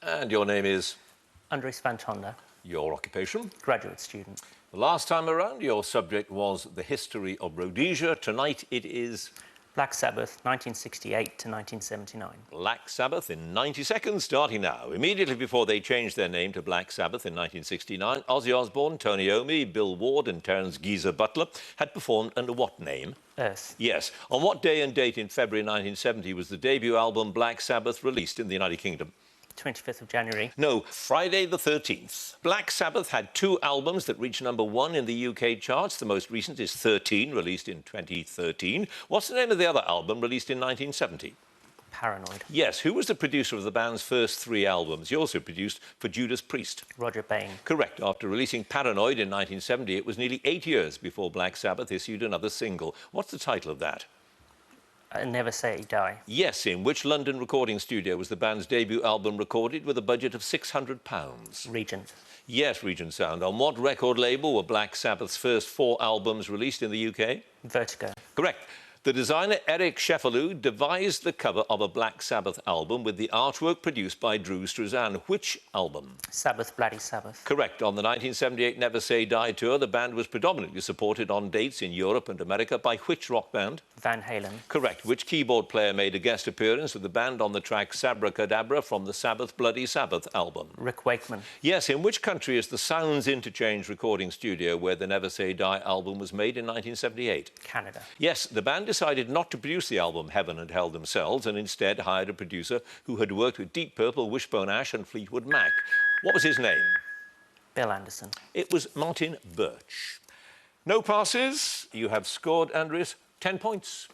And your name is? Andres Van Tonda, Your occupation? graduate student. The last time around, your subject was the history of Rhodesia. Tonight it is? Black Sabbath, 1968 to 1979. Black Sabbath in 90 seconds, starting now. Immediately before they changed their name to Black Sabbath in 1969, Ozzy Osbourne, Tony Iommi, Bill Ward and Terence Geezer Butler had performed under what name? Earth. Yes. On what day and date in February 1970 was the debut album Black Sabbath released in the United Kingdom? 25th of January. No, Friday the 13th. Black Sabbath had two albums that reached #1 in the UK charts. The most recent is 13, released in 2013. What's the name of the other album, released in 1970? Paranoid. Yes. Who was the producer of the band's first three albums? He also produced for Judas Priest. Roger Bain. Correct. After releasing Paranoid in 1970, it was nearly 8 years before Black Sabbath issued another single. What's the title of that? Never Say Die. Yes. In which London recording studio was the band's debut album recorded with a budget of £600? Regent. Yes, Regent Sound. On what record label were Black Sabbath's first four albums released in the UK? Vertigo. Correct. The designer Eric Sheffield devised the cover of a Black Sabbath album with the artwork produced by Drew Struzan. Which album? Sabbath, Bloody Sabbath. Correct. On the 1978 Never Say Die tour, the band was predominantly supported on dates in Europe and America by which rock band? Van Halen. Correct. Which keyboard player made a guest appearance with the band on the track Sabracadabra from the Sabbath, Bloody Sabbath album? Rick Wakeman. Yes. In which country is the Sounds Interchange recording studio where the Never Say Die album was made in 1978? Canada. Yes. The band decided not to produce the album Heaven and Hell themselves and instead hired a producer who had worked with Deep Purple, Wishbone Ash and Fleetwood Mac. What was his name? Bill Anderson. It was Martin Birch. No passes. You have scored, Andreas, 10 points.